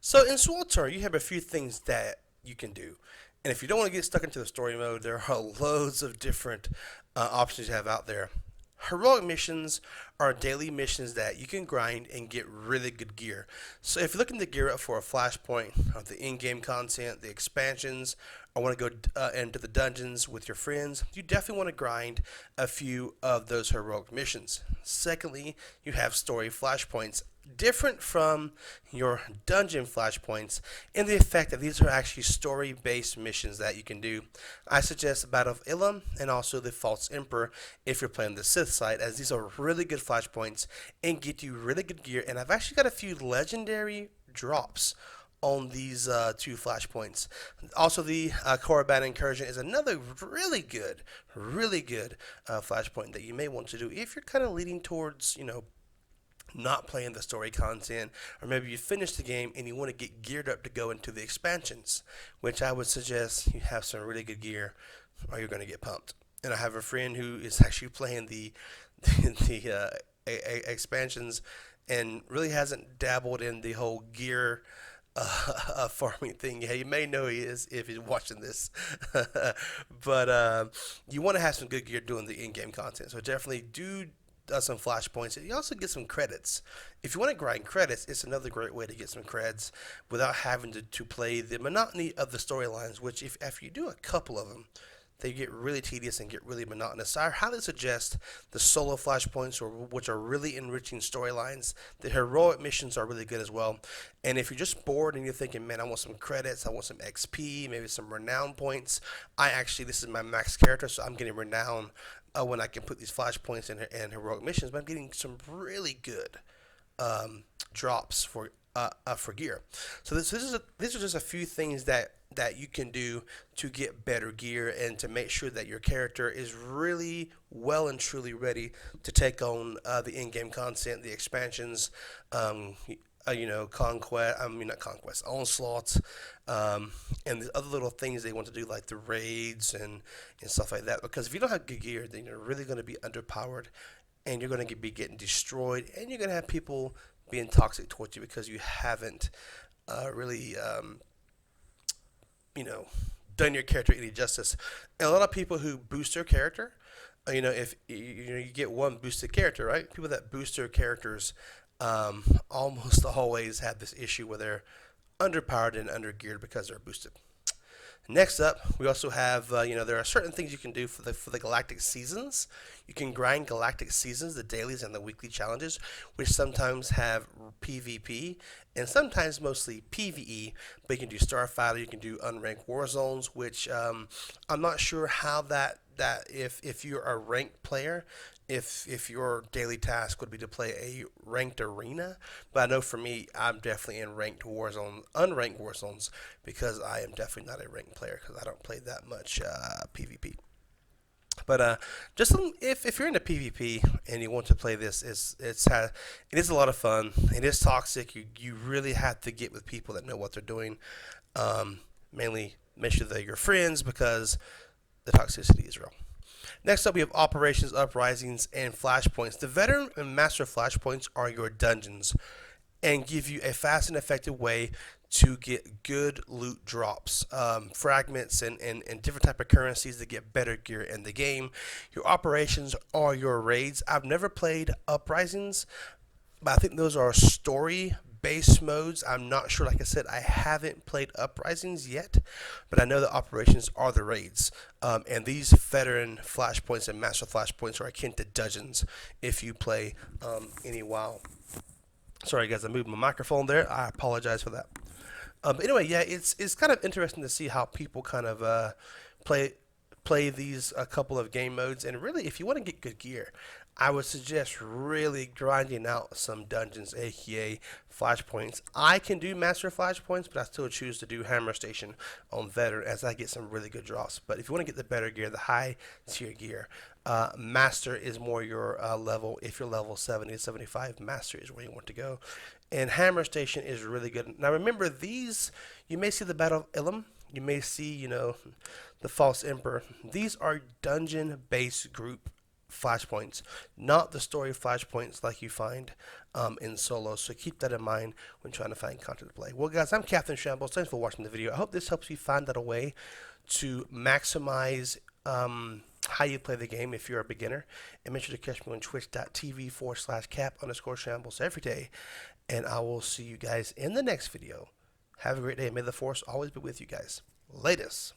So in SWTOR, you have a few things that you can do. And if you don't want to get stuck into the story mode, there are loads of different options you have out there. Heroic missions are daily missions that you can grind and get really good gear. So if you're looking to gear up for a Flashpoint, or the in-game content, the expansions, or want to go into the dungeons with your friends, you definitely want to grind a few of those heroic missions. Secondly, you have story Flashpoints, different from your dungeon flashpoints in the effect that these are actually story-based missions that you can do. I suggest Battle of Ilum and also the False Emperor if you're playing the Sith side, as these are really good flashpoints and get you really good gear. And I've actually got a few legendary drops on these two flashpoints. Also, the Korriban Incursion is another really good flashpoint that you may want to do if you're kind of leaning towards, not playing the story content, or maybe you finish the game and you want to get geared up to go into the expansions, which I would suggest you have some really good gear or you're going to get pumped. And I have a friend who is actually playing the expansions and really hasn't dabbled in the whole gear farming thing. Yeah, you may know he is if he's watching this, but you want to have some good gear doing the in-game content. So definitely do some flashpoints. And you also get some credits. If you want to grind credits, it's another great way to get some creds without having to play the monotony of the storylines, which if after you do a couple of them, they get really tedious and get really monotonous. So I highly suggest the solo flashpoints, which are really enriching storylines. The heroic missions are really good as well. And if you're just bored and you're thinking, man, I want some credits, I want some XP, maybe some renown points, this is my max character, so I'm getting renown when I can put these flashpoints and heroic missions, but I'm getting some really good drops for gear. So these are just a few things that you can do to get better gear and to make sure that your character is really well and truly ready to take on the in-game content, the expansions, not conquest, onslaughts, and the other little things they want to do like the raids and stuff like that. Because if you don't have good gear, then you're really going to be underpowered, and you're going to be getting destroyed, and you're going to have people being toxic towards you because you haven't really done your character any justice. And a lot of people who boost their character, if you get one boosted character, right? People that boost their characters almost always have this issue where they're underpowered and undergeared because they're boosted. Next up, we also have, there are certain things you can do for the Galactic Seasons. You can grind Galactic Seasons, the dailies and the weekly challenges, which sometimes have PvP and sometimes mostly PvE. But you can do Starfighter, you can do unranked war zones, which I'm not sure how that if you're a ranked player, if your daily task would be to play a ranked arena. But I know for me, I'm definitely in unranked war zones, because I am definitely not a ranked player because I don't play that much PvP. But if you're into PvP and you want to play this, it is a lot of fun. It is toxic. You really have to get with people that know what they're doing. Mainly make sure they're your friends, because the toxicity is real. Next up, we have Operations, Uprisings, and Flashpoints. The Veteran and Master Flashpoints are your dungeons and give you a fast and effective way to get good loot drops, fragments, and different type of currencies to get better gear in the game. Your operations are your raids. I've never played Uprisings, but I think those are story base modes. I'm not sure. Like I said, I haven't played Uprisings yet, but I know the operations are the raids. And these veteran flashpoints and master flashpoints are akin to dungeons if you play any WoW. Sorry guys, I moved my microphone there. I apologize for that. But anyway, yeah, it's kind of interesting to see how people kind of play these a couple of game modes. And really, if you want to get good gear, I would suggest really grinding out some dungeons, aka flashpoints. I can do master flashpoints, but I still choose to do hammer station on veteran, as I get some really good drops. But if you want to get the better gear, the high tier gear, master is more your level. If you're level 70 to 75, master is where you want to go. And hammer station is really good. Now remember, these, you may see the Battle of Ilum, you may see, the False Emperor. These are dungeon based group Flashpoints, not the story Flashpoints like you find in solo. So keep that in mind when trying to find content to play. Well, guys, I'm Captain Shambles. Thanks for watching the video. I hope this helps you find out a way to maximize how you play the game if you're a beginner. And make sure to catch me on twitch.tv/cap_shambles every day. And I will see you guys in the next video. Have a great day. May the force always be with you guys. Latest.